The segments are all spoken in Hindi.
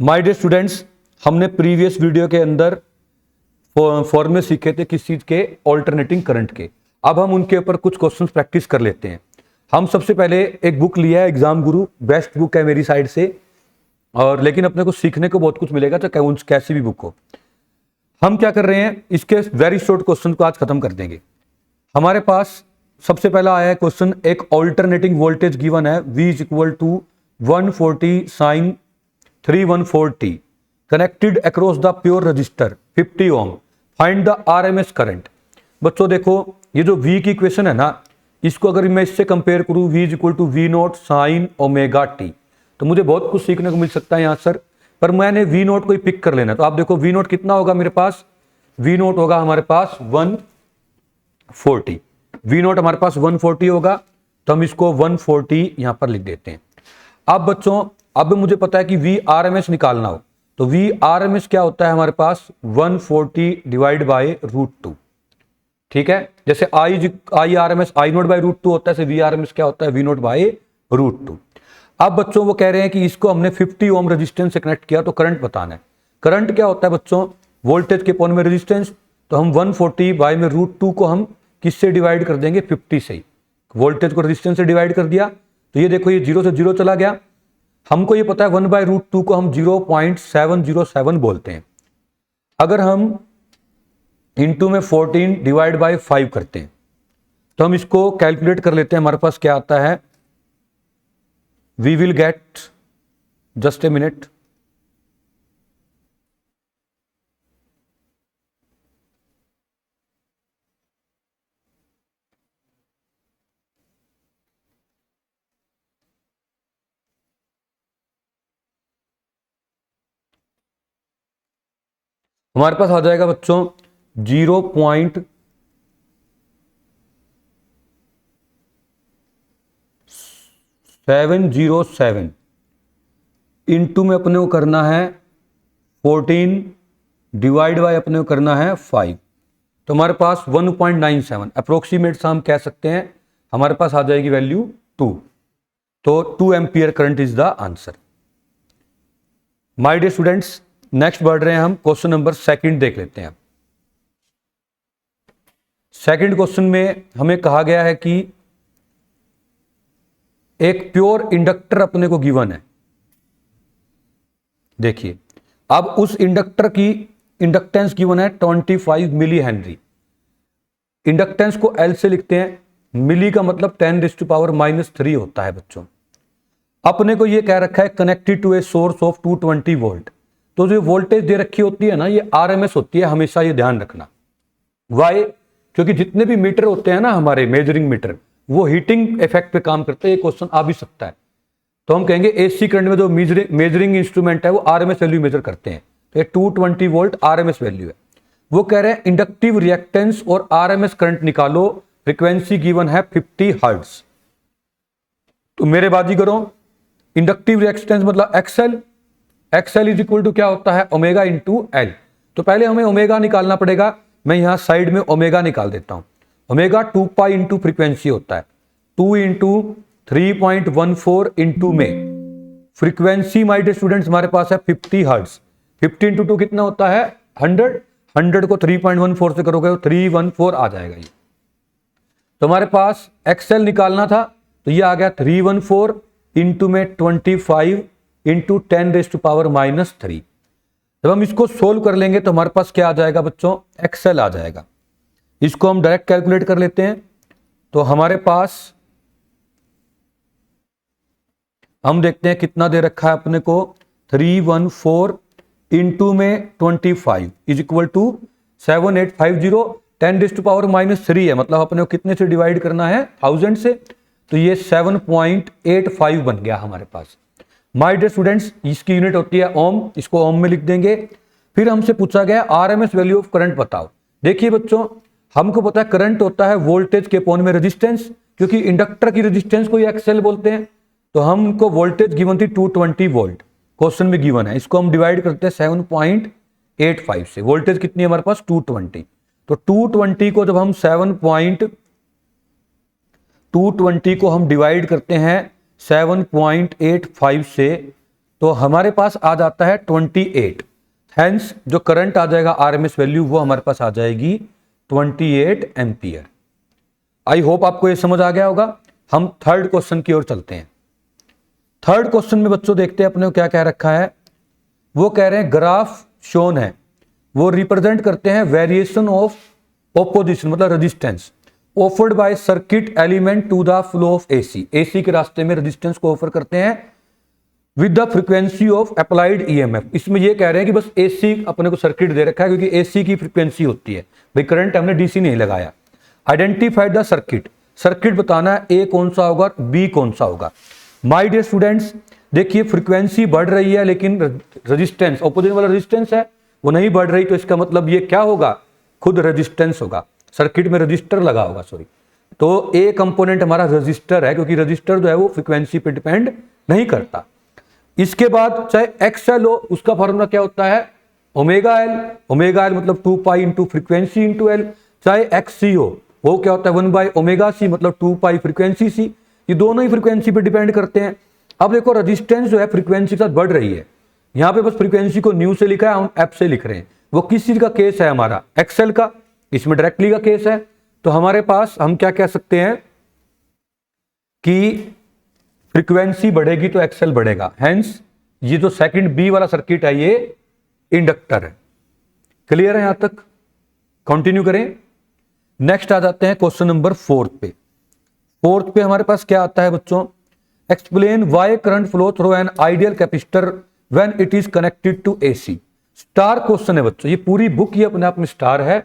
माय डियर स्टूडेंट्स, हमने प्रीवियस वीडियो के अंदर फॉर्मूले सीखे थे किस चीज के, ऑल्टरनेटिंग करंट के। अब हम उनके ऊपर कुछ क्वेश्चंस प्रैक्टिस कर लेते हैं। हम सबसे पहले एक बुक लिया है, एग्जाम गुरु, बेस्ट बुक है मेरी साइड से, और लेकिन अपने को सीखने को बहुत कुछ मिलेगा, चाहे कैसी भी बुक हो। हम क्या कर रहे हैं, इसके वेरी शॉर्ट क्वेश्चन को आज खत्म कर देंगे। हमारे पास सबसे पहला आया है क्वेश्चन, एक ऑल्टरनेटिंग वोल्टेज गिवन है, V is equal to 140 sine 314t connected across the pure resistor 50 ohm, find the RMS current. बच्चों देखो, ये जो V की इक्वेशन है ना, इसको अगर मैं इससे कंपेयर करूं, V is equal to V not sine omega t, तो मुझे बहुत कुछ सीखने को मिल सकता है यहाँ सर। पर मैंने V नॉट को ही पिक कर लेना। तो आप देखो V नॉट कितना होगा मेरे पास, V नॉट होगा हमारे पास 140, V नॉट हमारे पास 140 होगा, तो हम इसको 140 यहां पर लिख देते हैं। अब बच्चों, अब मुझे पता है कि VRMS निकालना हो, तो VRMS क्या होता है हमारे पास, 140 डिवाइड बाय √2। ठीक है, जैसे IRMS I नोट बाय √2 होता है, VRMS क्या होता है, V नोट बाय √2। अब बच्चों वो कह रहे हैं कि इसको हमने 50 ओम रेजिस्टेंस से कनेक्ट किया, तो करंट बताना है। करंट क्या होता है बच्चों, वोल्टेज के अपॉन में रेजिस्टेंस, तो हम 140 बाय में √2 को हम किससे डिवाइड कर देंगे, 50 से। वोल्टेज को रेजिस्टेंस से डिवाइड कर दिया, तो ये देखो, ये 0 से 0 चला गया। हमको ये पता है 1 बाय √2 को हम 0.707 बोलते हैं। अगर हम इंटू में 14 डिवाइड बाय 5 करते हैं, तो हम इसको कैलकुलेट कर लेते हैं। हमारे पास क्या आता है, we will get, just a minute, हमारे पास आ जाएगा बच्चों 0.707 इंटू में अपने को करना है 14 डिवाइड बाय अपने को करना है 5, तो हमारे पास 1.97 अप्रोक्सीमेट हम कह सकते हैं, हमारे पास आ जाएगी वैल्यू 2। तो 2 ampere current is the answer. My dear students, next बढ़ रहे हैं हम, क्वेश्चन नंबर सेकंड देख लेते हैं। सेकंड क्वेश्चन में हमें कहा गया है कि एक प्योर इंडक्टर अपने को गिवन है। देखिए, अब उस इंडक्टर की इंडक्टेंस गिवन है 25 मिली हेनरी। इंडक्टेंस को L से लिखते हैं, मिली का मतलब 10⁻³ होता है बच्चों। अपने को ये कह रखा है connected to a source of 220 volt. तो जो वोल्टेज दे रखी होती है ना, ये RMS होती है, हमेशा ये ध्यान रखना। वाई? क्योंकि जितने भी मीटर होते हैं ना हमारे मेजरिंग मीटर, वो हीटिंग इफेक्ट पे काम करते हैं। ये क्वेश्चन आ भी सकता है, तो हम कहेंगे AC करंट में जो मेजरिंग इंस्ट्रूमेंट है वो RMS वैल्यू मेजर करते हैं, तो ये 220 वोल्ट RMS वैल्यू है। वो कह रहे हैं इंडक्टिव रिएक्टेंस और RMS करंट निकालो, फ्रीक्वेंसी गिवन है 50 हर्ट्ज। तो मेरे बाजीगरों, इंडक्टिव रिएक्टेंस मतलब XL इज इक्वल टू क्या होता है, ओमेगा इंटू L। तो पहले हमें ओमेगा निकालना पड़ेगा। मैं यहां साइड में ओमेगा निकाल देता हूं। ओमेगा 2 पाई इंटू फ्रीक्वेंसी होता है, 2 इंटू 3.14 इंटू में फ्रीक्वेंसी। माय डियर स्टूडेंट्स, हमारे पास है 50 हर्ट्ज। 50 इंटू 2 कितना होता है, 100। 100 को 3.14 से करोगे तो 314 आ जाएगा ये। तो हमारे पास XL निकालना था, तो ये आ गया 314 इंटू में 25 इंटू 10⁻⁻3। जब हम इसको सोल्व कर लेंगे तो हमारे पास क्या आ जाएगा बच्चों, XL आ जाएगा। इसको हम डायरेक्ट कैलकुलेट कर लेते हैं। तो हमारे पास हम देखते हैं कितना दे रखा है अपने को, 314 इंटू में 25 इज इक्वल टू 7850। 10⁻⁻3 है, मतलब अपने को कितने से डिवाइड करना है, 1000 से। तो ये 7.85 बन गया हमारे पास। माय डियर स्टूडेंट्स, इसकी यूनिट होती है ओम, इसको ओम में लिख देंगे। फिर हमसे पूछा गया RMS वैल्यू ऑफ करंट बताओ। देखिए बच्चों, हमको पता है करंट होता है वोल्टेज के अपॉन में रेजिस्टेंस, क्योंकि इंडक्टर की रेजिस्टेंस को XL बोलते हैं। तो हमको वोल्टेज गिवन थी 220 वोल्ट, क्वेश्चन में गिवन है। इसको हम डिवाइड करते हैं 7.85 से। वोल्टेज कितनी है हमारे पास, 220। तो 220 को जब हम 220 को हम डिवाइड करते हैं 7.85 से, तो हमारे पास आ जाता है 28। हेंस जो करंट आ जाएगा आरएमएस वैल्यू वो हमारे पास आ जाएगी 28 एम्पियर। आई होप आपको ये समझ आ गया होगा। हम थर्ड क्वेश्चन की ओर चलते हैं। थर्ड क्वेश्चन में बच्चों देखते हैं अपने को क्या कह रखा है। वो कह रहे हैं ग्राफ शोन है, वो रिप्रेजेंट करते हैं वेरिएशन ऑफ ऑपोजिशन मतलब resistance offered by circuit element to the flow of AC. AC के रास्ते में रेजिस्टेंस को ऑफर करते हैं with the frequency of applied EMF. इसमें ये कह रहे हैं कि बस एसी अपने को सर्किट दे रखा है क्योंकि एसी की फ्रीक्वेंसी होती है, भाई करंट हमने डीसी नहीं लगाया। आइडेंटिफाइड द सर्किट, सर्किट बताना है ए कौन सा होगा बी कौन सा होगा। माय डियर स्टूडेंट्स देखिए फ्रीक्वेंसी बढ़ रही है लेकिन रेजिस्टेंस ऑपोजिट वाला रेजिस्टेंस है वो नहीं बढ़ रही, तो इसका मतलब ये क्या होगा खुद रेजिस्टेंस होगा, सर्किट में रजिस्टर लगा होगा सॉरी। तो ए कंपोनेंट हमारा रजिस्टर है क्योंकि रजिस्टर जो है वो फ्रीक्वेंसी पे डिपेंड नहीं करता। इसके बाद चाहे एक्सएल हो उसका फॉर्मूला क्या होता है ओमेगा एल, ओमेगा एल मतलब 2 pi into frequency into L. चाहे एक्ससी हो वो क्या होता है 1 बाई ओमेगा सी मतलब 2 पाई फ्रीक्वेंसी सी। ये दोनों ही फ्रीक्वेंसी पे डिपेंड करते हैं। अब देखो रेजिस्टेंस जो है फ्रीक्वेंसी के साथ बढ़ रही है, यहाँ पे बस फ्रीक्वेंसी को न्यू से लिखा है हम एफ से लिख रहे हैं। वो किस चीज का केस है हमारा एक्सएल का, इसमें डायरेक्टली का केस है। तो हमारे पास हम क्या कह सकते हैं कि फ्रीक्वेंसी बढ़ेगी तो एक्सएल बढ़ेगा। हेंस ये जो सेकंड बी वाला सर्किट है ये इंडक्टर है। क्लियर है यहां तक, कंटिन्यू करें। नेक्स्ट आ जाते हैं क्वेश्चन नंबर 4 पे। 4 पे हमारे पास क्या आता है बच्चों, explain why current flow through an ideal capacitor when it is connected to AC. Star question है बच्चों, ये पूरी बुक ही अपने आप में स्टार है।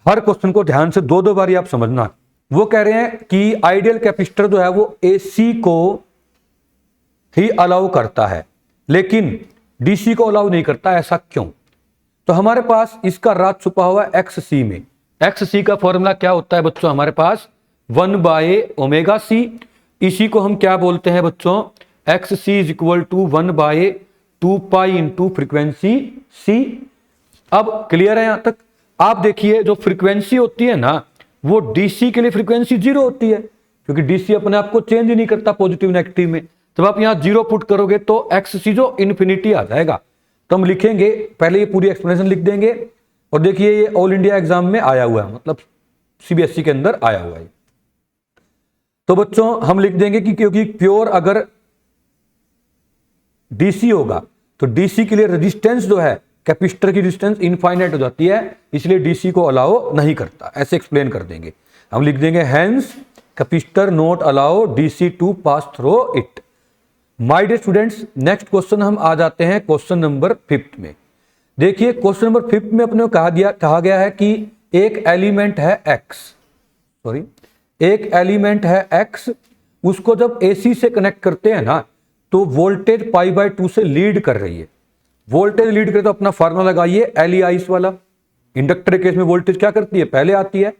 हर क्वेश्चन को ध्यान से 2-2 बार आप समझना। वो कह रहे हैं कि आइडियल कैपेसिटर जो है वो एसी को ही अलाउ करता है लेकिन डीसी को अलाउ नहीं करता, ऐसा क्यों। तो हमारे पास इसका राज छुपा हुआ है एक्ससी में। एक्ससी का फॉर्मूला क्या होता है बच्चों हमारे पास 1 बाय ओमेगा सी। इसी को हम क्या बोलते हैं बच्चों XC is equal to 1 by 2 pi into frequency C. अब क्लियर है यहां तक। आप देखिए जो फ्रीक्वेंसी होती है ना वो डीसी के लिए फ्रीक्वेंसी 0 होती है क्योंकि डीसी अपने आप को चेंज ही नहीं करता पॉजिटिव नेगेटिव में। जब आप यहां 0 पुट करोगे तो एक्ससी जो इन्फिनिटी आ जाएगा। तो हम लिखेंगे पहले ये पूरी एक्सप्लेनेशन लिख देंगे और देखिए ये ऑल इंडिया एग्जाम में आया हुआ है मतलब सीबीएसई के अंदर आया हुआ है। तो बच्चों हम लिख देंगे कि क्योंकि प्योर अगर डीसी होगा तो डीसी के लिए रेजिस्टेंस जो है कैपेसिटर की रेजिस्टेंस इनफाइनाइट हो जाती है इसलिए डीसी को अलाउ नहीं करता, ऐसे एक्सप्लेन कर देंगे। हम लिख देंगे hence capacitor not allow DC to pass through it. My dear students next question हम आ जाते हैं क्वेश्चन नंबर 5 में। देखिए क्वेश्चन नंबर 5 में अपने को कहा गया है कि एक एलिमेंट है एक्स, सॉरी एक एलिमेंट है एक्स, उसको जब एसी से कनेक्ट करते हैं ना तो वोल्टेज π/2 से लीड कर रही है। वोल्टेज लीड करे तो अपना फार्मूला लगाइए एलईआईस वाला। इंडक्टर केस में वोल्टेज क्या करती है पहले आती है,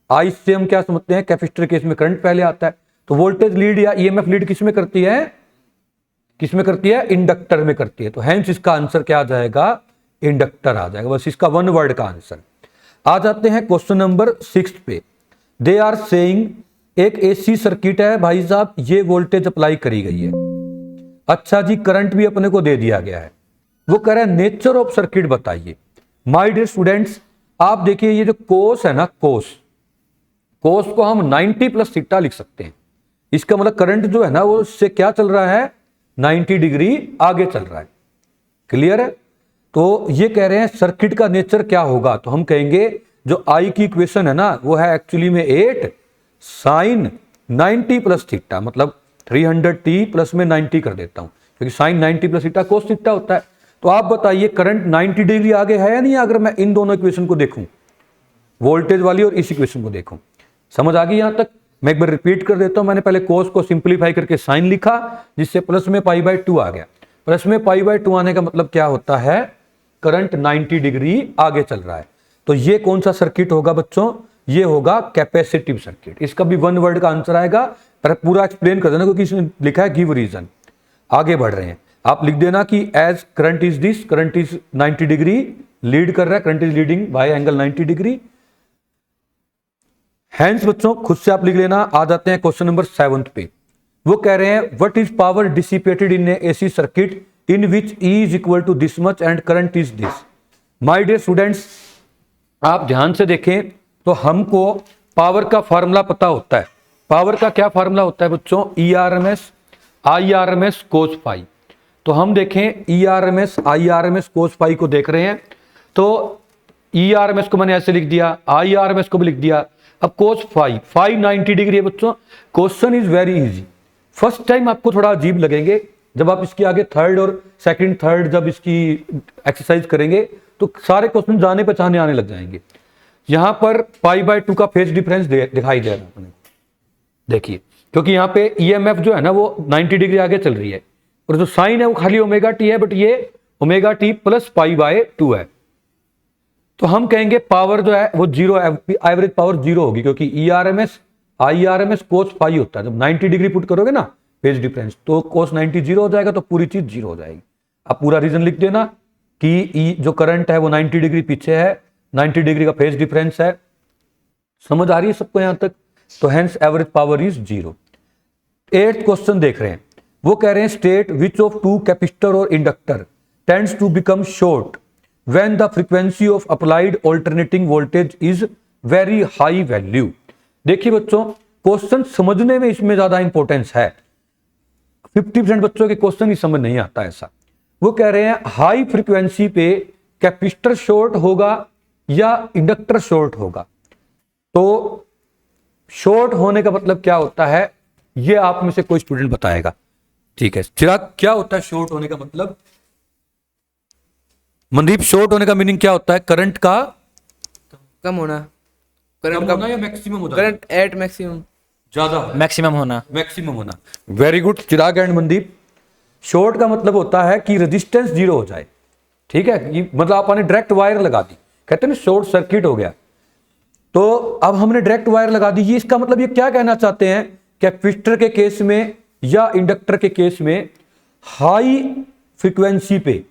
आइस से हम क्या समझते हैं कैपेसिटर केस में करंट पहले आता है। तो वोल्टेज लीड या ईएमएफ लीड किस में करती है, किस में करती है इंडक्टर में करती है। तो हेंस इसका आंसर क्या आ जाएगा इंडक्टर आ जाएगा, बस इसका 1 वर्ड का आंसर। आ जाते हैं क्वेश्चन नंबर 6 पे। दे आर सेइंग एक एसी सर्किट है भाई साहब, ये वोल्टेज अप्लाई करी गई है। अच्छा जी करंट भी अपने को दे दिया गया है। वो कह रहा है नेचर ऑफ सर्किट बताइए। माय डियर स्टूडेंट्स आप देखिए ये जो कोस है ना कोस को हम 90 प्लस थीटा लिख सकते हैं। इसका मतलब करंट जो है ना वो इससे क्या चल रहा है 90 डिग्री आगे चल रहा है। क्लियर है। तो ये कह रहे हैं सर्किट का नेचर क्या होगा, तो हम कहेंगे जो आई की इक्वेशन है ना वो है एक्चुअली में 8 साइन 90 प्लस थीटा, मतलब 300t प्लस में 90 कर देता हूं क्योंकि sine 90 plus theta cos theta होता है। तो आप बताइए करंट 90 डिग्री आगे है या नहीं, अगर मैं इन दोनों इक्वेशन को देखूं वोल्टेज वाली और इस इक्वेशन को देखूं। समझ आ गई यहां तक। मैं एक बार रिपीट कर देता हूं। मैंने पहले कोस को सिंप्लीफाई करके साइन लिखा जिससे प्लस में π/2 आ गया। प्लस में π/2 आने का मतलब क्या होता है करंट 90 डिग्री आगे चल रहा है। तो ये कौन सा सर्किट होगा बच्चों, ये होगा कैपेसिटिव सर्किट। इसका भी 1 वर्ड का आंसर आएगा, पर पूरा एक्सप्लेन कर देना क्योंकि इसमें लिखा है गिव रीजन। आगे बढ़ रहे हैं, आप लिख देना कि as current is this, current is 90 degree lead कर रहा है, current is leading by angle 90 degree. Hence बच्चों खुद से आप लिख लेना। आ जाते हैं क्वेश्चन नंबर 7 पे। वो कह रहे हैं what is power dissipated in AC circuit in which E is equal to this much and current is this. My dear students, आप ध्यान से देखें तो हमको पावर का फार्मूला पता होता है। पावर का क्या फार्मूला होता है बच्चों? ERMS IRMS cos phi. तो हम देखें ERMS IRMS cos फाई को देख रहे हैं, तो ERMS को मैंने ऐसे लिख दिया, IRMS को भी लिख दिया। अब cos फाई 90 डिग्री है बच्चों। Question is very easy. First time आपको थोड़ा अजीब लगेंगे, जब आप इसके आगे थर्ड और सेकंड थर्ड जब इसकी एक्सरसाइज करेंगे तो सारे क्वेश्चन जाने पहचाने आने लग जाएंगे। यहां पर π/2 का फेज डिफरेंस दिखाई दे रहा है अपने, देखिए, क्योंकि यहाँ पे EMF जो है ना वो 90 डिग्री आगे चल रही है और जो साइन है वो खाली ω t है, बट ये ω t प्लस π/2 है। तो हम कहेंगे पावर जो है वो जीरो, एवरेज पावर जीरो होगी, क्योंकि ERMS IRMS cos फाई होता है। जब 90 डिग्री पुट करोगे ना फेज डिफरेंस तो cos 90 जीरो हो जाएगा, तो पूरी चीज जीरो हो जाएगी। आप पूरा रीजन लिख देना कि जो करंट है वो 90 डिग्री पीछे है, 90 डिग्री का फेज डिफरेंस है। समझ आ रही है सबको यहां तक? तो hence average power is zero. 8th question देख रहे हैं, वो कह रहे हैं state which of two capacitor और inductor tends to become short when the frequency of applied alternating voltage is very high value. देखिए बच्चों, क्वेश्चन समझने में इसमें ज्यादा इंपॉर्टेंस है। 50% बच्चों के क्वेश्चन ही समझ नहीं आता ऐसा। वो कह रहे हैं हाई फ्रीक्वेंसी पे कैपेसिटर शॉर्ट होगा या इंडक्टर शॉर्ट होगा। तो शॉर्ट होने का मतलब क्या होता है, ये आप में से कोई स्टूडेंट बताएगा। ठीक है चिराग, क्या होता है शॉर्ट होने का मतलब? मनदीप, शॉर्ट होने का मीनिंग क्या होता है? करंट का कम होना, कम होना या मैक्सिमम होना? करंट एट मैक्सिमम, ज्यादा, मैक्सिमम होना। मैक्सिमम होना। Very good Chirag and Mandeep. Short का मतलब होता है कि रेजिस्टेंस जीरो हो जाए। ठीक है, मतलब आपने डायरेक्ट वायर लगा दी, कहते हैं ना शॉर्ट सर्किट हो गया। तो अब हमने डायरेक्ट वायर लगा दी, ये इसका मतलब ये क्या कहना चाहते हैं? कैपेसिटर के केस में या इंडक्टर के केस में हाई फ्रीक्वेंसी पे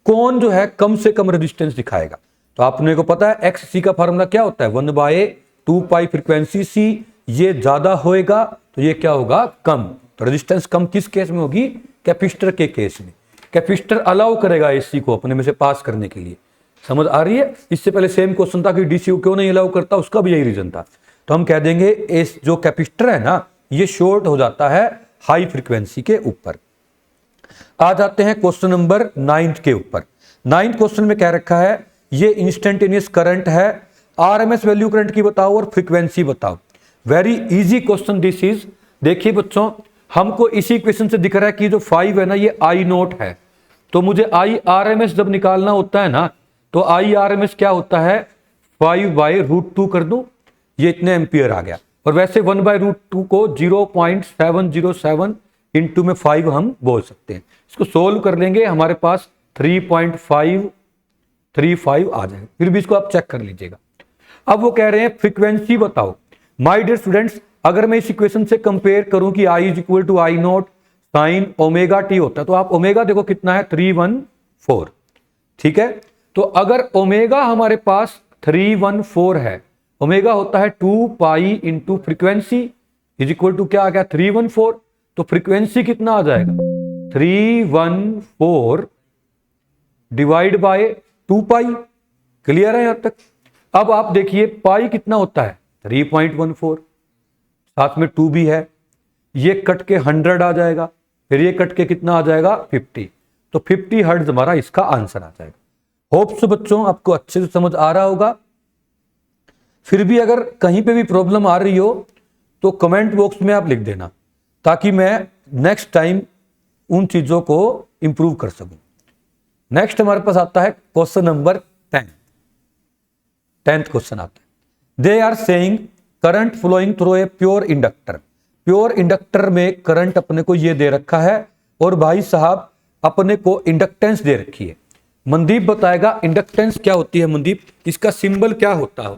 कौन जो है कम से कम रेजिस्टेंस दिखाएगा। तो आपने को पता है XC का फार्मूला क्या होता है? 1/2π फ्रीक्वेंसी C। ये ज्यादा होएगा तो ये क्या होगा? कम। तो रेजिस्टेंस कम किस केस में होगी? कैपेसिटर के केस में। कैपेसिटर अलाउ करेगा AC को अपने में से पास करने के लिए। समझ आ रही है? इससे पहले सेम क्वेश्चन था कि DC क्यों नहीं अलाउ करता, उसका भी यही रीजन था। तो हम कह देंगे इस जो कैपेसिटर है ना ये शॉर्ट हो जाता है हाई फ्रीक्वेंसी के ऊपर। आ जाते हैं क्वेश्चन नंबर 9 के ऊपर। 9th क्वेश्चन में कह रखा है ये इंस्टेंटेनियस करंट है, RMS वैल्यू करंट की बताओ और फ्रीक्वेंसी बताओ। Very easy question this is. देखिए बच्चों, हमको इसी क्वेश्चन से दिख रहा है कि जो 5 है ना ये I0 है, तो मुझे IRMS जब निकालना होता है ना तो IRMS क्या होता है? 5/√2 कर दूं, ये इतने एम्पियर आ गया। और वैसे 1/√2 को 0.707 इंटू में 5 हम बोल सकते हैं। इसको सोल्व कर लेंगे, हमारे पास 3.535 आ जाएगा। फिर भी इसको आप चेक कर लीजिएगा। अब वो कह रहे हैं फ्रीक्वेंसी बताओ। माय डियर स्टूडेंट्स, अगर मैं इस इक्वेशन से कंपेयर करूं कि I is equal to I0 sine ω t होता है, तो आप ओमेगा देखो कितना है? 314। ठीक है, तो अगर ओमेगा हमारे पास 314 है, ओमेगा होता है 2π into frequency is equal to क्या आ गया? 314। तो फ्रीक्वेंसी कितना आ जाएगा? 314 डिवाइड बाय 2π। क्लियर है यहां तक? अब आप देखिए पाई कितना होता है? 3.14, साथ में 2 भी है, ये कट के 100 आ जाएगा, फिर ये कट के कितना आ जाएगा? 50। तो 50 हर्ट्ज हमारा इसका आंसर आ जाएगा। होप्स बच्चों आपको अच्छे से समझ आ रहा होगा। फिर भी अगर कहीं पे भी प्रॉब्लम आ रही हो तो कमेंट बॉक्स में आप लिख देना, ताकि मैं नेक्स्ट टाइम उन चीजों को इंप्रूव कर सकूं। नेक्स्ट हमारे पास आता है क्वेश्चन नंबर 10। 10th क्वेश्चन आता है, they are saying current flowing through a pure inductor. Pure inductor में करंट अपने को ये दे रखा है और भाई साहब अपने को इंडक्टेंस दे रखी है। मनदीप बताएगा इंडक्टेंस क्या होती है। मनदीप, इसका सिंबल क्या होता है?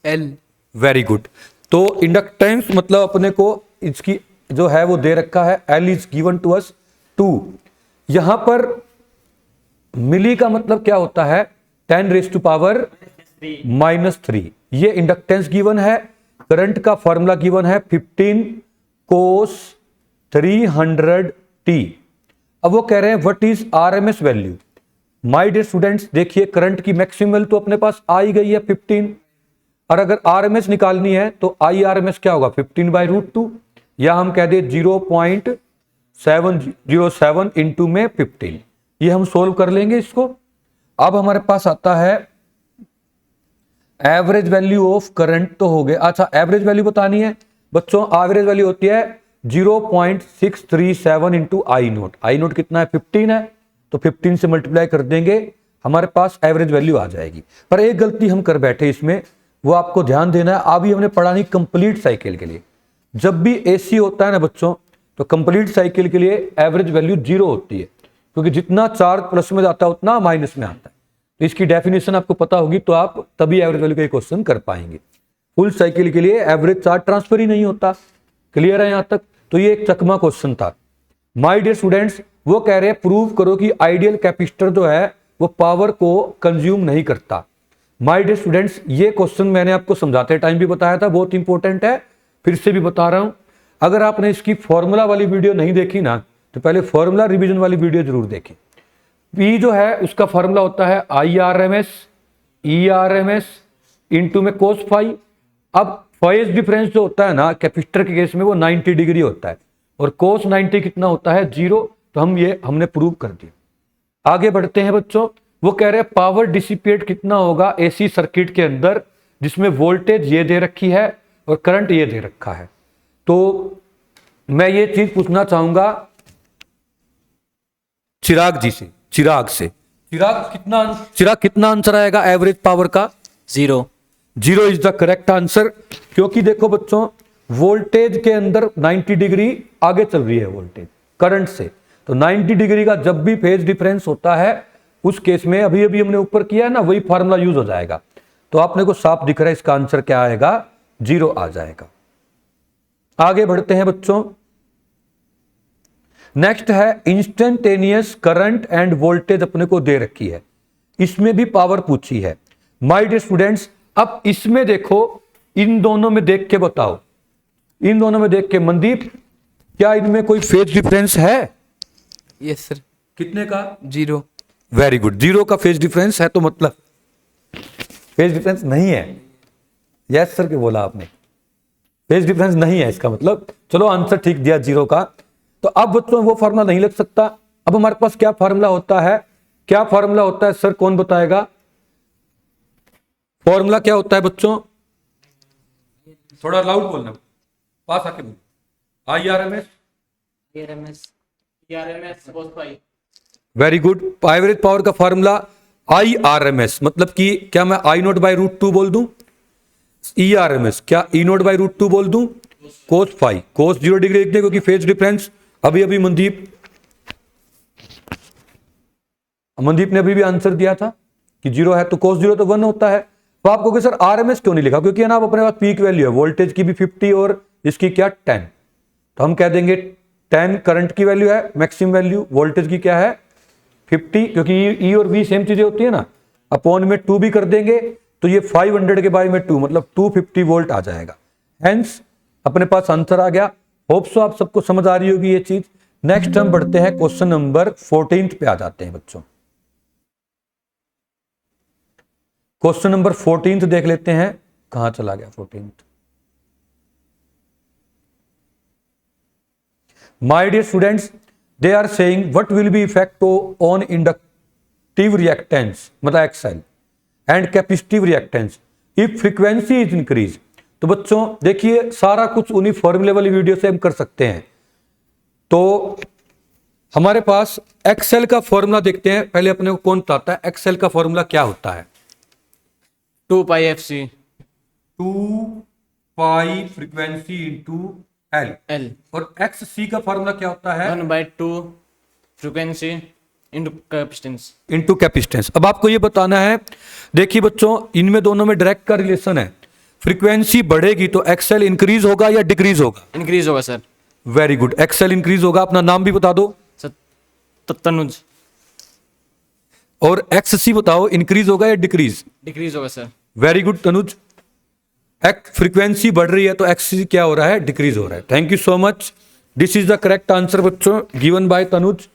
L। Very good. तो इंडक्टेंस मतलब अपने को इसकी जो है वो दे रखा है, L is given to us 2। यहां पर मिली का मतलब क्या होता है? 10⁻⁻3। ये इंडक्टेंस गिवन है। करंट का फॉर्मूला गिवन है 15 cos 300t। अब वो कह रहे हैं what is RMS value. My dear students, देखिए करंट की मैक्सिमम वैल्यू तो अपने पास आ ही गई है 15, और अगर आरएमएस निकालनी है तो आई आरएमएस क्या होगा 15/√2, या हम कह दे 0.707 इंटू में 15। ये हम सोल्व कर लेंगे इसको। अब हमारे पास आता है एवरेज वैल्यू ऑफ करंट तो हो गया। अच्छा, एवरेज वैल्यू बतानी है बच्चों। एवरेज वैल्यू होती है 0.637 इंटू आई नोट। आई नोट कितना है 15 है, तो 15 से मल्टीप्लाई कर देंगे, हमारे पास एवरेज वैल्यू आ जाएगी। पर एक गलती हम कर बैठे इसमें, वो आपको ध्यान देना है। अभी हमने पढ़ा नहीं कंप्लीट साइकिल के लिए। जब भी एसी होता है ना बच्चों, तो कंप्लीट साइकिल के लिए एवरेज वैल्यू 0 होती है, क्योंकि जितना चार्ज प्लस में जाता है उतना माइनस में आता है। तो इसकी डेफिनेशन आपको पता होगी, तो आप तभी एवरेज वैल्यू का क्वेश्चन कर पाएंगे। फुल साइकिल के लिए एवरेज चार्ज ट्रांसफर ही नहीं होता। क्लियर है यहां तक? तो ये एक चकमा क्वेश्चन था। माय डियर स्टूडेंट्स, वो कह रहे हैं प्रूव करो कि आइडियल कैपेसिटर जो है वो पावर को कंज्यूम नहीं करता। माय डियर स्टूडेंट्स, ये क्वेश्चन मैंने आपको समझाते टाइम भी बताया था, बहुत इंपॉर्टेंट है, फिर से भी बता रहा हूं। अगर आपने इसकी फॉर्मूला वाली वीडियो नहीं देखी ना, तो पहले फॉर्मूला रिवीजन वाली वीडियो जरूर देखें। P जो है उसका फॉर्मूला होता है IRMS ERMS इंटू में cos फाई। अब फेज डिफरेंस जो होता है ना कैपेसिटर के केस में, वो 90 डिग्री होता है, और cos 90 कितना होता है 0। तो हमने प्रूव कर दिया। आगे बढ़ते हैं बच्चों। वो कह रहे हैं पावर डिसिपेट कितना होगा एसी सर्किट के अंदर, जिसमें वोल्टेज ये दे रखी है और करंट ये दे रखा है। तो मैं ये चीज पूछना चाहूंगा चिराग जी से। चिराग कितना आंसर आएगा एवरेज पावर का? 0 इज द करेक्ट आंसर। क्योंकि देखो बच्चों, वोल्टेज के अंदर 90 डिग्री आगे चल रही है वोल्टेज करंट से, तो 90 डिग्री का जब भी फेज डिफरेंस होता है, उस केस में अभी अभी हमने ऊपर किया है ना, वही फार्मूला यूज हो जाएगा। तो आपने को साफ दिख रहा है, इसका आंसर क्या आएगा 0 आ जाएगा। आगे बढ़ते हैं बच्चों। नेक्स्ट है इंस्टेंटेनियस करंट एंड वोल्टेज अपने को दे रखी है, इसमें भी पावर पूछी है। माय डियर स्टूडेंट्स, अब इसमें देखो, इन दोनों में देख के बताओ, इन दोनों में देख के मनदीप, क्या इनमें कोई फेज डिफरेंस है? Yes sir. कितने का? 0। वेरी गुड, 0 का फेज डिफरेंस है, तो मतलब फेज डिफरेंस नहीं है। यस सर के बोला आपने, फेज डिफरेंस नहीं है इसका मतलब। चलो आंसर ठीक दिया 0 का। तो अब बच्चों वो फार्मूला नहीं लग सकता। अब हमारे पास क्या फार्मूला होता है? क्या फार्मूला होता है सर, कौन बताएगा? फॉर्मूला क्या होता है बच्चों? थोड़ा लाउड बोलना, पास आके बोलो। IRMS cos phi. Very good. Average power का फॉर्मूला IRMS, मतलब कि क्या मैं I0/√2 बोल दूं? ERMS क्या E0/√2 बोल दूं? cos phi. cos 0 डिग्री लिखते क्योंकि फेज डिफरेंस अभी अभी मनदीप ने अभी भी आंसर दिया था कि 0 है, तो cos 0 तो 1 होता है। तो आपको कि सर RMS क्यों नहीं लिखा? क्योंकि ना अपने पास पीक वैल्यू है, वोल्टेज की भी 50 और इसकी क्या 10, तो हम कह देंगे 10 करंट की वैल्यू है, मैक्सिमम वैल्यू वोल्टेज की क्या है 50, क्योंकि E और V सेम चीजें होती है ना, अपॉन में 2 भी कर देंगे, तो ये 500 के बारे में 2 मतलब 250 वोल्ट आ जाएगा। हेंस अपने पास आंसर आ गया। होप सो आप सबको समझ आ रही होगी ये चीज। नेक्स्ट हम बढ़ते हैं क्वेश्चन नंबर 14 पे आ जाते हैं बच्चों। क्वेश्चन नंबर 14 देख लेते हैं, कहां चला गया 14। My dear students, they are saying what will be effect on inductive reactance मतलब XL and capacitive reactance if frequency is increase. तो बच्चों देखिए, सारा कुछ उन्हीं फॉर्मूले वाली वीडियो से हम कर सकते हैं। तो हमारे पास एक्सएल का फॉर्मूला देखते हैं। पहले अपने को कौन बताता है एक्सएल का फॉर्मूला क्या होता है? 2πfc 2π frequency into L. और XC का फॉर्मूला क्या होता है? 1/2 फ्रीक्वेंसी इंटू कैपेसिटेंस। अब आपको ये बताना है, देखिए बच्चों, इनमें दोनों में डायरेक्ट का रिलेशन है। फ्रीक्वेंसी बढ़ेगी तो एक्सएल इंक्रीज होगा या डिक्रीज होगा? इंक्रीज होगा sir. Very good, XL increase होगा। अपना नाम भी बता दो सर। तनुज। और XC बताओ, इंक्रीज होगा या डिक्रीज? डिक्रीज होगा sir. Very good Tanuj. Frequency बढ़ रही है तो XC क्या हो रहा है? डिक्रीज हो रहा है। Thank you so much. This is the correct answer बच्चों, गिवन बाय तनुज।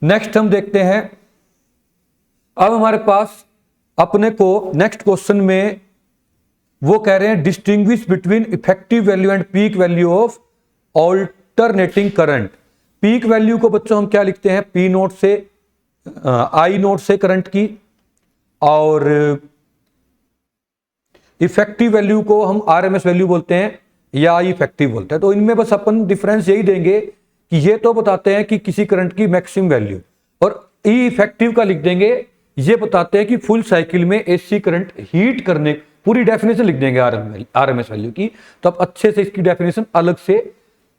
नेक्स्ट हम देखते हैं, अब हमारे पास अपने को नेक्स्ट क्वेश्चन में वो कह रहे हैं distinguish between effective value and peak value of alternating current. Peak value को बच्चों हम क्या लिखते हैं, पी नोट से आई नोट से करंट की, और इफेक्टिव वैल्यू को हम आरएमएस वैल्यू बोलते हैं या आई इफेक्टिव बोलते हैं। तो इनमें बस अपन डिफरेंस यही देंगे कि ये तो बताते हैं कि किसी करंट की मैक्सिमम वैल्यू, और ई इफेक्टिव का लिख देंगे, ये बताते हैं कि फुल साइकिल में एसी करंट हीट करने, पूरी डेफिनेशन लिख देंगे आरएमएस वैल्यू की। तो अब अच्छे से इसकी डेफिनेशन अलग से,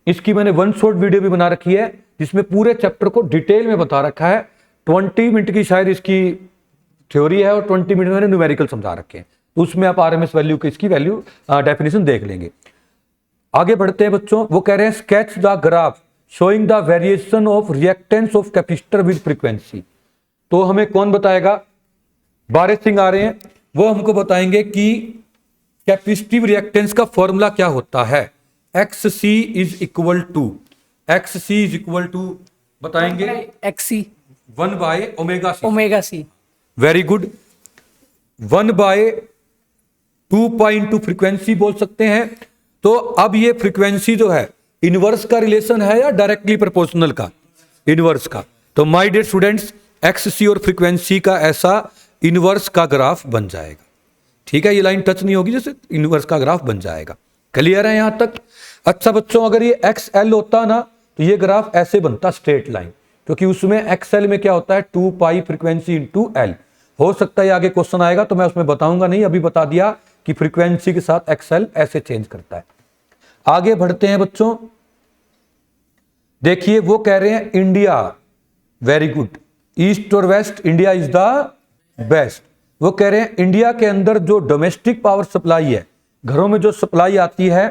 इसकी मैंने वन शॉट वीडियो भी बना रखी है जिसमें पूरे चैप्टर को डिटेल में बता रखा है। 20 मिनट की शायद इसकी थ्योरी है और 20 मिनट में मैंने न्यूमेरिकल समझा रखे हैं, उसमें आप आरएमएस वैल्यू की इसकी वैल्यू डेफिनेशन देख लेंगे। आगे बढ़ते हैं बच्चों, वो कह रहे हैं sketch the graph showing the variation of reactance of capacitor with frequency. तो हमें कौन बताएगा, बारिश सिंह आ रहे हैं, वो हमको बताएंगे कि कैपेसिटिव रिएक्टेंस का फॉर्मूला क्या होता है। X C is equal to बताएंगे XC 1 by omega C. Omega C. Very good. 1 by 2 pi into frequency बोल सकते हैं। तो अब ये फ्रीक्वेंसी जो है इनवर्स का रिलेशन है या डायरेक्टली प्रोपोर्शनल का, इनवर्स का। तो माय डियर स्टूडेंट्स, एक्स सी और फ्रीक्वेंसी का ऐसा इनवर्स का ग्राफ बन जाएगा। ठीक है, ये लाइन टच नहीं होगी, जैसे इनवर्स का ग्राफ बन जाएगा। क्लियर है यहां तक? अच्छा बच्चों, अगर ये एक्स एल होता ना तो ये ग्राफ ऐसे बनता, स्ट्रेट लाइन, क्योंकि उसमें एक्सएल में क्या होता है 2 पाई फ्रीक्वेंसी इंटू एल। हो सकता है आगे क्वेश्चन आएगा तो मैं उसमें बताऊंगा नहीं, अभी बता दिया कि फ्रीक्वेंसी के साथ एक्सएल ऐसे चेंज करता है। आगे बढ़ते हैं बच्चों, देखिए वो कह रहे हैं इंडिया, वेरी गुड, ईस्ट और west, India is the best. वो कह रहे हैं इंडिया के अंदर जो डोमेस्टिक पावर सप्लाई है, घरों में जो सप्लाई आती है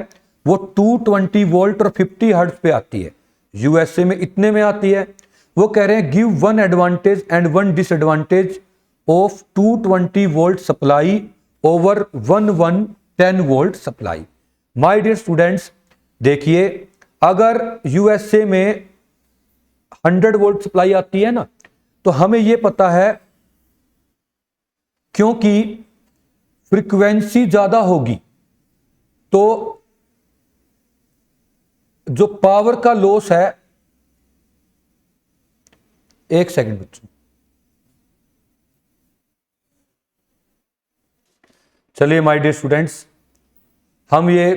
वो 220 वोल्ट और 50 हर्ट्ज पे आती है, यूएसए में इतने में आती है। वो कह रहे हैं give one advantage and one disadvantage of 220 volt supply over 110 volt supply. My dear students, देखिए अगर यूएसए में 100 वोल्ट सप्लाई आती है ना, तो हमें यह पता है क्योंकि फ्रीक्वेंसी ज्यादा होगी तो जो पावर का लॉस है, एक सेकंड बच्चों, चलिए माय डियर स्टूडेंट्स, हम ये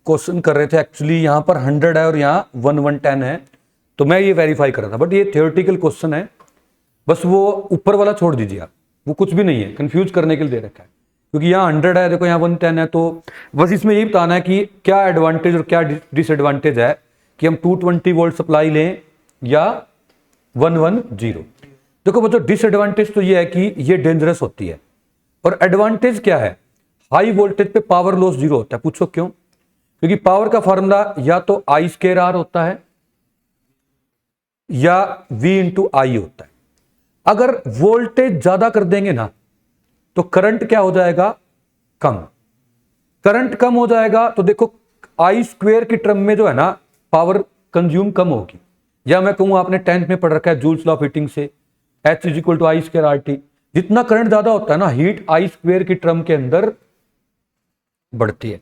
क्वेश्चन कर रहे थे, एक्चुअली यहां पर 100 है और यहां 110 है, तो मैं ये वेरीफाई कर रहा था, बट ये थियोरेटिकल क्वेश्चन है, बस वो ऊपर वाला छोड़ दीजिए आप, वो कुछ भी नहीं है, कंफ्यूज करने के लिए दे रखा है, क्योंकि यहाँ 100 है, देखो यहाँ 110 है, तो बस इसमें यही बताना है कि क्या एडवांटेज और क्या डिसएडवांटेज है कि हम 220 वोल्ट सप्लाई लें या 110। देखो बच्चों, डिसएडवांटेज तो ये है कि ये डेंजरस होती है, और एडवांटेज क्या है, हाई वोल्टेज पे पावर लॉस 0 होता है। पूछो क्यों? क्योंकि पावर का फॉर्मूला या तो आई स्क्वायर आर होता है या V इंटू आई होता है। अगर वोल्टेज ज्यादा कर देंगे ना तो करंट क्या हो जाएगा, कम। करंट कम हो जाएगा तो देखो आई स्क्वायर की टर्म में जो है ना पावर कंज्यूम कम होगी, या मैं कहूं आपने 10th में पढ़ रखा है जूल्स लॉ ऑफ हीटिंग से, H is equal to I square R T. जितना करंट ज्यादा होता है ना, हीट आई स्क्वायर की टर्म के अंदर बढ़ती है।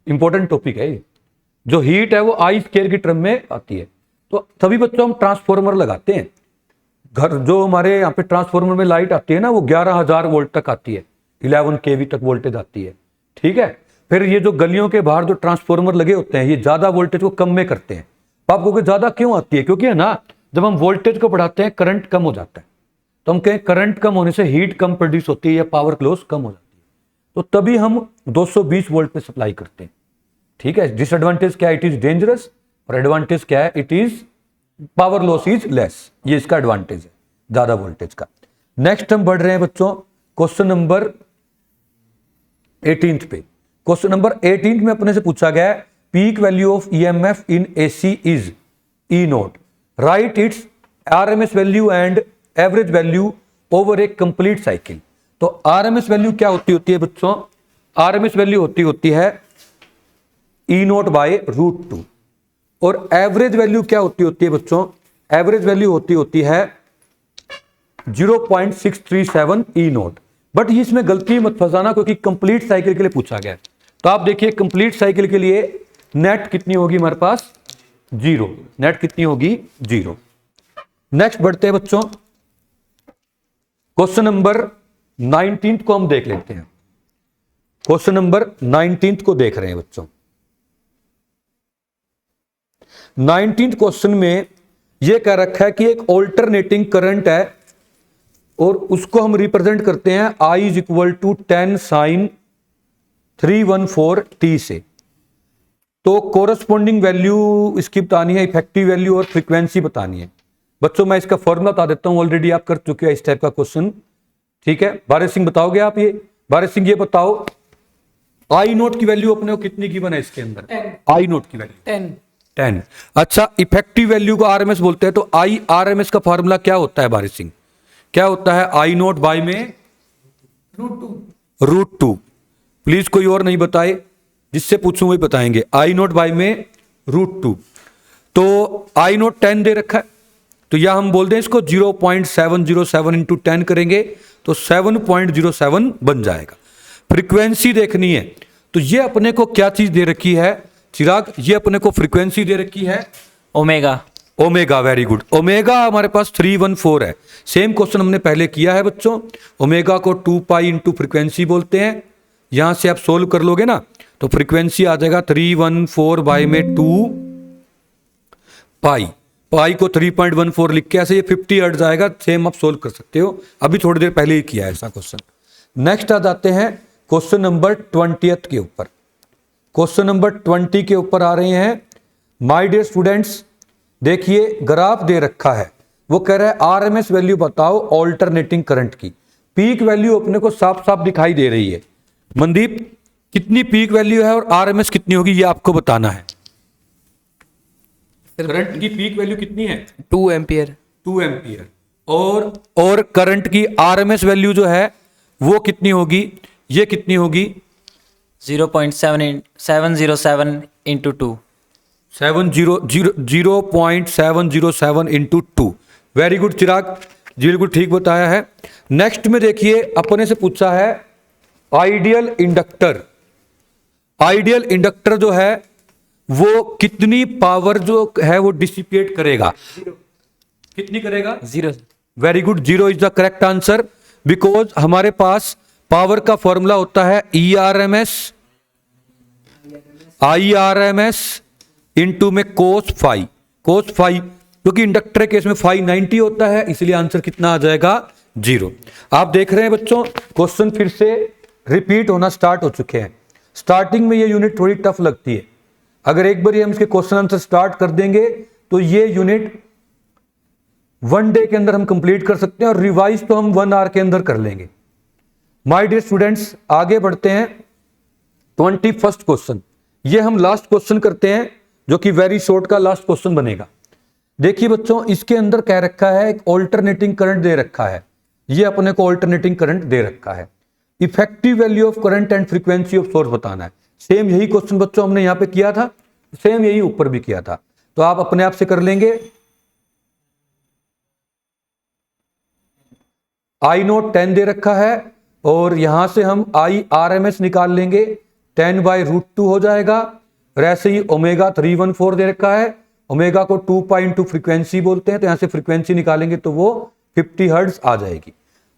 इंपॉर्टेंट टॉपिक है ये, जो हीट है वो आई स्क्वायर की टर्म में आती है। तो सभी बच्चों हम ट्रांसफॉर्मर लगाते हैं, घर जो हमारे यहाँ पे ट्रांसफॉर्मर में लाइट आती है ना, वो 11,000 वोल्ट तक आती है, 11 kV तक वोल्टेज आती है। ठीक है, फिर ये जो गलियों के बाहर जो ट्रांसफॉर्मर लगे होते हैं, ये ज्यादा वोल्टेज को कम में करते हैं। तो आप कहोगे ज्यादा क्यों आती है? क्योंकि है ना, जब हम वोल्टेज को बढ़ाते हैं करंट कम हो जाता है, तो हम कहें करंट कम होने से हीट कम प्रोड्यूस होती है या पावर लॉस कम हो जाती है, तो तभी हम 220 वोल्ट पे सप्लाई करते हैं। ठीक है, डिसएडवांटेज क्या है, इट इज डेंजरस, और एडवांटेज क्या है, it is power loss is less, ये इसका एडवांटेज है ज्यादा वोल्टेज का। नेक्स्ट हम बढ़ रहे हैं बच्चों क्वेश्चन नंबर 18 पे। क्वेश्चन नंबर 18 में अपने से पूछा गया है peak value of EMF in AC is E note, right it's RMS value and average value over A complete cycle. तो आरएमएस वैल्यू क्या होती है बच्चों? आरएमएस वैल्यू होती है ई नोट बाय √2। और एवरेज वैल्यू क्या होती है बच्चों? एवरेज वैल्यू होती है 0.637 ई नोट। बट इसमें गलती मत फंसाना, क्योंकि कंप्लीट साइकिल के लिए पूछा गया है। तो आप देखिए कंप्लीट साइकिल के लिए नेट कितनी होगी हमारे पास? 0। नेट कितनी होगी? 0। नेक्स्ट बढ़ते हैं बच्चों, क्वेश्चन नंबर 19 को हम देख लेते हैं। क्वेश्चन नंबर 19 को देख रहे हैं बच्चों। 19 क्वेश्चन में यह कह रखा है कि एक ऑल्टरनेटिंग करंट है और उसको हम रिप्रेजेंट करते हैं I is equal to 10 sine 314 t से। तो कोरस्पॉन्डिंग वैल्यू इसकी बतानी है, इफेक्टिव वैल्यू और फ्रीक्वेंसी बतानी है। बच्चों मैं इसका फॉर्मूला बता देता हूं, ऑलरेडी आप कर चुके हैं इस टाइप का क्वेश्चन। ठीक है, भारत सिंह बताओगे आप? ये भारत सिंह ये बताओ, आई नोट की वैल्यू अपने को कितनी गिवन है इसके अंदर? आई नोट की वैल्यू 10। अच्छा, इफेक्टिव वैल्यू को आरएमएस बोलते हैं, तो आई आरएमएस का फॉर्मूला क्या होता है भारत सिंह? क्या होता है? आई नोट बाय में √2। प्लीज कोई और नहीं बताए, जिससे पूछूं वही बताएंगे। आई नोट बाय में √2। तो आई नोट 10 दे रखा है, तो या हम बोल दें इसको 0.707 इंटू 10 करेंगे तो 7.07 बन जाएगा। फ्रीक्वेंसी देखनी है, तो ये अपने को क्या चीज दे रखी है चिराग? ये अपने को फ्रीक्वेंसी दे रखी है omega. Omega, very good. Omega हमारे पास 314 है। सेम क्वेश्चन हमने पहले किया है बच्चों। ओमेगा को 2 पाई इंटू फ्रीक्वेंसी बोलते हैं। यहां से आप सोल्व कर लोगे ना तो फ्रीक्वेंसी आ जाएगा 314 बाई में 2 पाई। पाई को 3.14 लिख के ऐसे ये 50 हर्ट्ज आएगा। सेम आप सोल्व कर सकते हो, अभी थोड़ी देर पहले ही किया है ऐसा क्वेश्चन। नेक्स्ट आ जाते हैं क्वेश्चन नंबर 20 के ऊपर। क्वेश्चन नंबर 20 के ऊपर आ रहे हैं। माय डियर स्टूडेंट्स, देखिए ग्राफ दे रखा है, वो कह रहा है आरएमएस वैल्यू बताओ ऑल्टरनेटिंग करंट की। पीक वैल्यू अपने को साफ साफ दिखाई दे रही है। मनदीप, कितनी पीक वैल्यू है और आरएमएस कितनी होगी ये आपको बताना है। करंट की पीक वैल्यू कितनी है? 2 एम्पियर। 2 एम्पियर। और करंट की आरएमएस वैल्यू जो है वो कितनी होगी? ये कितनी होगी? 0.707 इंटू 2। 0.707 इंटू 2। वेरी गुड चिराग जी, बिल्कुल ठीक बताया है। नेक्स्ट में देखिए अपने से पूछा है आइडियल इंडक्टर। आइडियल इंडक्टर जो है वो कितनी पावर जो है वो डिसिपेट करेगा? कितनी करेगा? 0। Very good, 0 is the correct answer. Because हमारे पास पावर का फॉर्मूला होता है IRMS इंटू में cos फाई। क्योंकि इंडक्टर केस में फाई 90 होता है, इसलिए आंसर कितना आ जाएगा? 0। आप देख रहे हैं बच्चों क्वेश्चन फिर से रिपीट होना स्टार्ट हो चुके हैं। स्टार्टिंग में ये यूनिट थोड़ी टफ लगती है। अगर एक बार हम इसके क्वेश्चन आंसर स्टार्ट कर देंगे तो ये यूनिट 1 डे के अंदर हम कंप्लीट कर सकते हैं और रिवाइज तो हम 1 आवर के अंदर कर लेंगे। माय डियर स्टूडेंट्स, आगे बढ़ते हैं। 21st क्वेश्चन, ये हम लास्ट क्वेश्चन करते हैं जो कि वेरी शॉर्ट का लास्ट क्वेश्चन बनेगा। देखिए बच्चों, इसके अंदर कह रखा है एक ऑल्टरनेटिंग करंट दे रखा है। ये अपने को ऑल्टरनेटिंग करंट दे रखा है। Effective value of current and frequency of source बताना है। सेम यही क्वेश्चन बच्चों हमने यहां पे किया था, सेम यही ऊपर भी किया था, तो आप अपने आप से कर लेंगे। आई नोट 10 दे रखा है और यहां से हम IRMS निकाल लेंगे, 10 बाई √2 हो जाएगा। और ऐसे ही ओमेगा 314 दे रखा है, ओमेगा को 2 पाई इंटू फ्रीक्वेंसी बोलते हैं, तो यहां से फ्रीक्वेंसी निकालेंगे तो वो 50 हर्ट्ज आ जाएगी।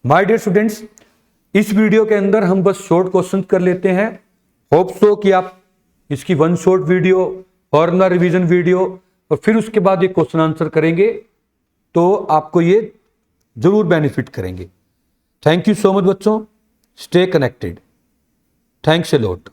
माय डियर स्टूडेंट्स, इस वीडियो के अंदर हम बस शॉर्ट क्वेश्चन कर लेते हैं। होप सो कि आप इसकी 1 short video, formula revision video और फिर उसके बाद ये क्वेश्चन आंसर करेंगे तो आपको ये जरूर बेनिफिट करेंगे। थैंक यू सो मच बच्चों, stay connected. Thanks a lot.